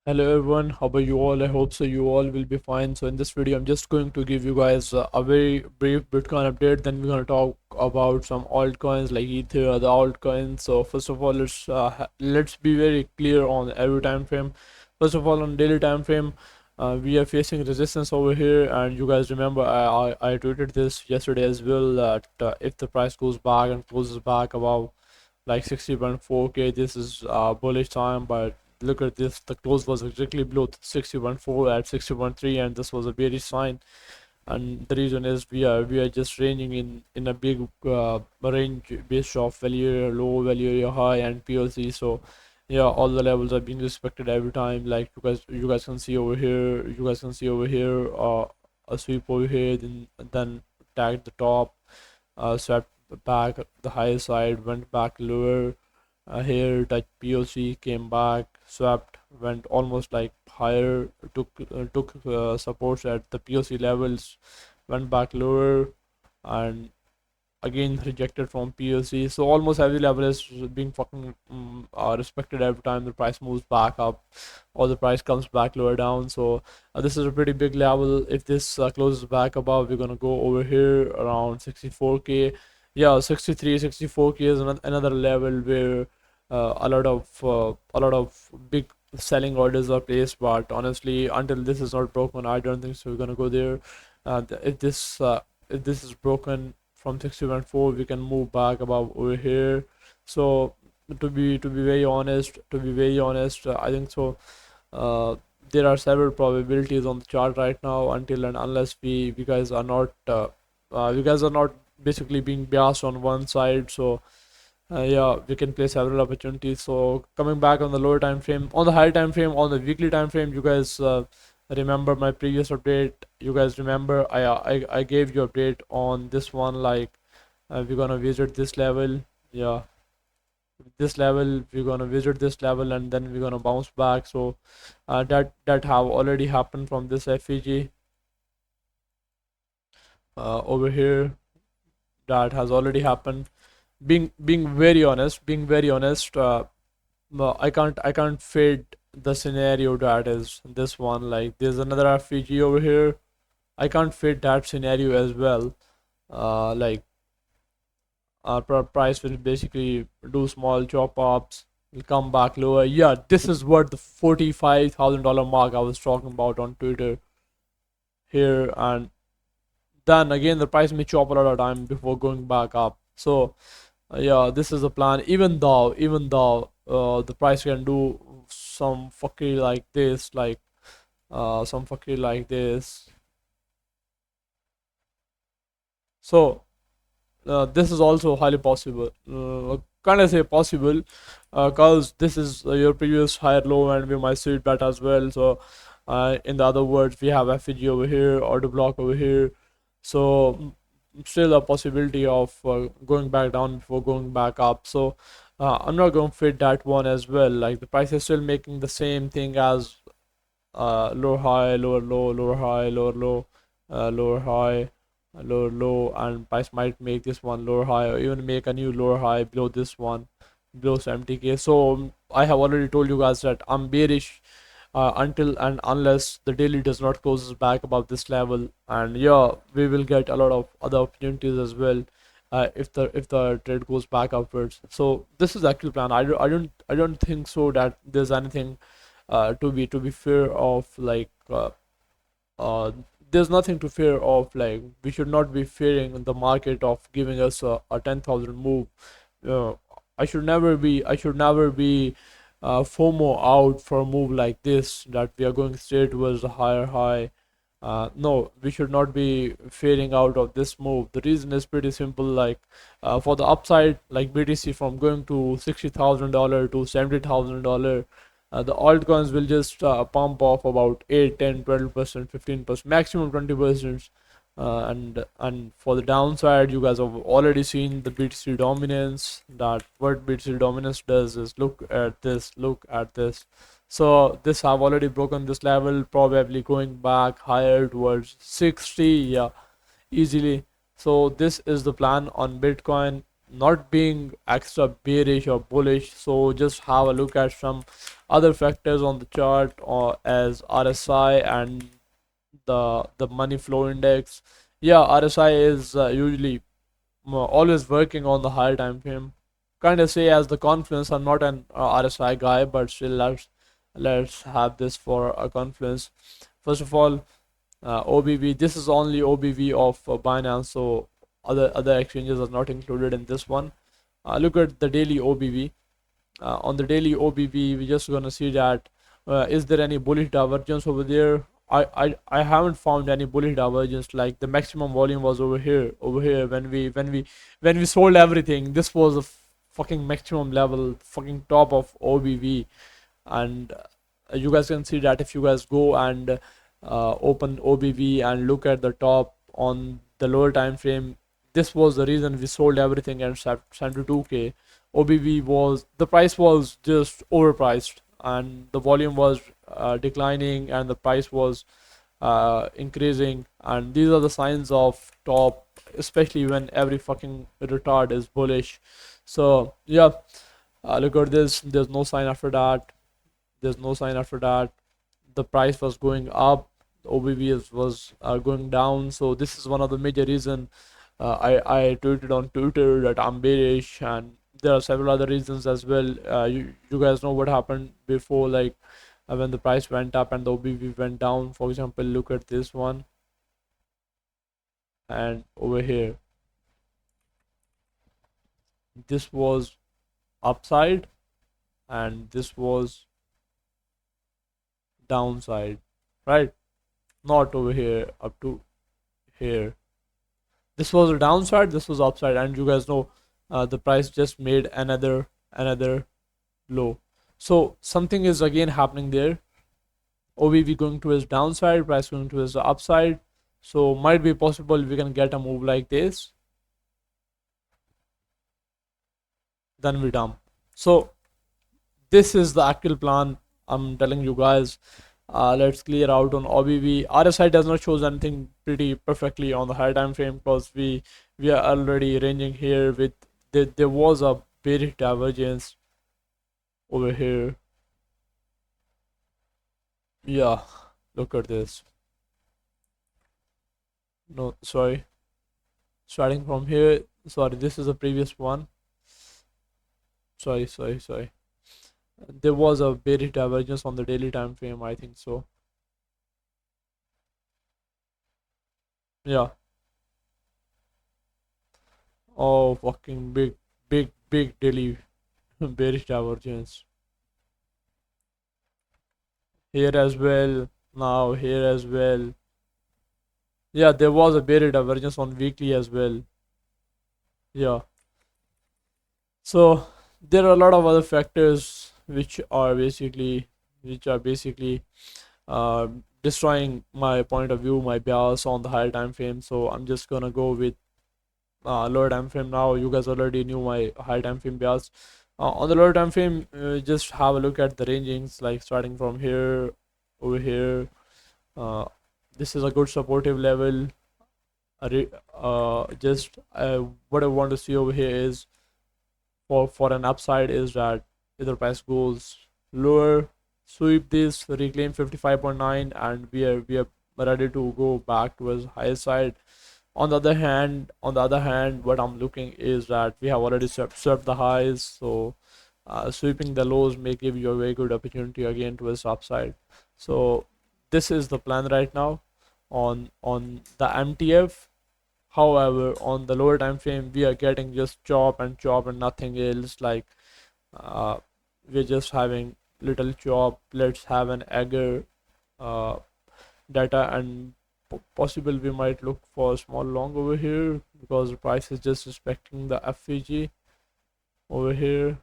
Hello everyone, how are you all? I hope so you all will be fine. So in this video, I'm just going to give you guys a very brief Bitcoin update. Then we're going to talk about some altcoins like Ether, other altcoins. So first of all, let's be very clear on every time frame. First of all, on daily time frame, we are facing resistance over here, and you guys remember I tweeted this yesterday as well that if the price goes back and closes back above like 60.4k, this is bullish time. But look at this, the close was exactly below 60.4 at 60.3, and this was a bearish sign. And the reason is we are just ranging in a big range based off value area low, value area high, and PLC. So yeah, all the levels are being respected every time. Like you guys can see over here, a sweep over here, then tagged the top, swept back the higher side, went back lower. Here touched POC, came back, swept, went almost like higher, took supports at the POC levels, went back lower, and again rejected from POC. So almost every level is being fucking respected every time the price moves back up or the price comes back lower down. So this is a pretty big level. If this closes back above, we're gonna go over here around 64k. Yeah, 63, 64k is another level where a lot of big selling orders are placed. But honestly, until this is not broken, I don't think so we're gonna go there. If this is broken from 60.4, we can move back above over here. So to be very honest, I think so. uh, there are several probabilities on the chart right now, until and unless we guys are not you guys are not basically being biased on one side. So yeah, we can play several opportunities. So coming back on the lower time frame, on the higher time frame, on the weekly time frame, you guys remember my previous update. You guys remember I gave you update on this one, like we're gonna visit this level. Yeah, this level, we're gonna visit this level, and then we're gonna bounce back. So that have already happened from this FEG over here. That has already happened. Being very honest, no, I can't fit the scenario that is this one. Like there's another RPG over here. I can't fit that scenario as well. Like price will basically do small chop ups, will come back lower. Yeah, this is what the $45,000 mark I was talking about on Twitter here. And then again the price may chop a lot of time before going back up. So yeah, this is the plan. Even though the price can do some fuckery like this, like some fuckery like this. So this is also highly possible. Can I say possible? Cause this is your previous higher low, and we might see it bet as well. So in the other words, we have FEG over here, order block over here. So still a possibility of going back down before going back up. So I'm not going to fit that one as well. Like the price is still making the same thing as lower high, lower low, lower high, lower low, lower high, lower low, and price might make this one lower high, or even make a new lower high below this one, below 70k. So I have already told you guys that I'm bearish until and unless the daily does not closes back above this level. And yeah, we will get a lot of other opportunities as well if the trade goes back upwards. So this is the actual plan. I don't think so that there's anything to be fear of. Like uh, there's nothing to fear of. Like we should not be fearing the market of giving us a 10,000 move. uh, I should never be FOMO out for a move like this, that we are going straight towards the higher high. No, we should not be fading out of this move. The reason is pretty simple. Like for the upside, like BTC from going to $60,000 to $70,000, the altcoins will just pump off about 8, 10, 12%, 15%, maximum 20%. And for the downside, you guys have already seen the BTC dominance. That what BTC dominance does is look at this. So this have already broken this level, probably going back higher towards 60. Yeah, easily. So this is the plan on Bitcoin. not being extra bearish or bullish. So just have a look at some other factors on the chart, or as RSI and the money flow index. Yeah, RSI is usually always working on the higher time frame. Kind of say as the confluence. I'm not an RSI guy, but still let's have this for a confluence. First of all, OBV. This is only OBV of Binance, so other exchanges are not included in this one. Look at the daily OBV. On the daily OBV, we're just gonna see that is there any bullish divergence over there. I haven't found any bullish divergence. Like the maximum volume was over here when we sold everything. This was a fucking maximum level, fucking top of OBV. And you guys can see that if you guys go and open OBV and look at the top on the lower time frame. This was the reason we sold everything at 72k. OBV was, the price was just overpriced, and the volume was declining, and the price was increasing. And these are the signs of top, especially when every fucking retard is bullish. So yeah, look at this. There's no sign after that. There's no sign after that. The price was going up. The OBV was going down. So this is one of the major reason I tweeted on Twitter that I'm bearish, and there are several other reasons as well. You guys know what happened before, like when the price went up and the OBV went down. For example, look at this one, and over here, this was upside, and this was downside, right? Not over here up to here. This was a downside, this was upside, and you guys know the price just made another low. So something is again happening there. OBV going to his downside, price going to his upside. So might be possible we can get a move like this, then we dump. So this is the actual plan. I'm telling you guys. Let's clear out on OBV. RSI does not show anything pretty perfectly on the higher time frame, because we are already ranging here with there was a bearish divergence over here. Yeah, look at this. No, sorry. Starting from here. Sorry, this is the previous one. Sorry. There was a bearish divergence on the daily time frame, I think so. Yeah. Oh, fucking big daily bearish divergence. Here as well. Now here as well. Yeah, there was a bearish divergence on weekly as well. Yeah. So there are a lot of other factors which are basically uh, destroying my point of view, my bias on the higher time frame. So I'm just gonna go with lower time frame now. You guys already knew my high time frame bias. On the lower time frame, just have a look at the rangings, like starting from here over here. Uh, this is a good supportive level. Just what I want to see over here is for an upside is that either price goes lower, sweep this, reclaim 55.9, and we are ready to go back to his higher side. On the other hand, what I'm looking is that we have already swept the highs, so sweeping the lows may give you a very good opportunity again to its upside. So this is the plan right now on the MTF. However, on the lower time frame, we are getting just chop and nothing else. Like uh, we're just having little chop. Let's have an agar uh, data, and possible we might look for a small long over here, because the price is just respecting the FVG over here.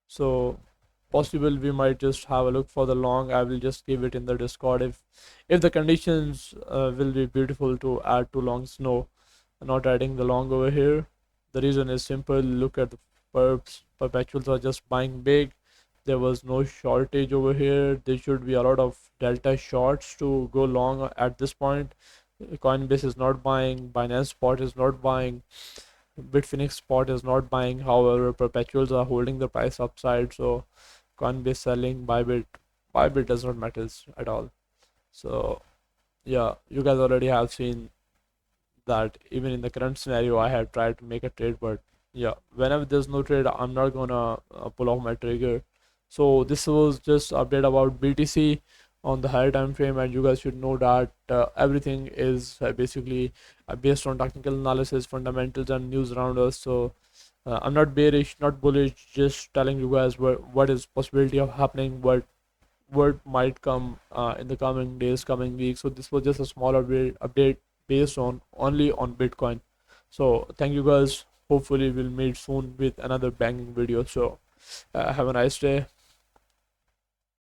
So possible we might just have a look for the long. I will just give it in the Discord if the conditions will be beautiful to add to longs. No, I'm not adding the long over here. The reason is simple. Look at the perpetuals are just buying big. There was no shortage over here. There should be a lot of delta shorts to go long at this point. Coinbase is not buying, Binance Spot is not buying, Bitfinex Spot is not buying. However, perpetuals are holding the price upside. So Coinbase selling, Bybit does not matter at all. So yeah, you guys already have seen that even in the current scenario, I have tried to make a trade, but yeah, whenever there's no trade, I'm not gonna pull off my trigger. So this was just update about BTC on the higher time frame, and you guys should know that everything is basically based on technical analysis, fundamentals, and news around us. So I'm not bearish, not bullish, just telling you guys what is possibility of happening, what might come in the coming days, coming weeks. So this was just a small update based on only on Bitcoin. So thank you guys. Hopefully we'll meet soon with another banging video. So have a nice day.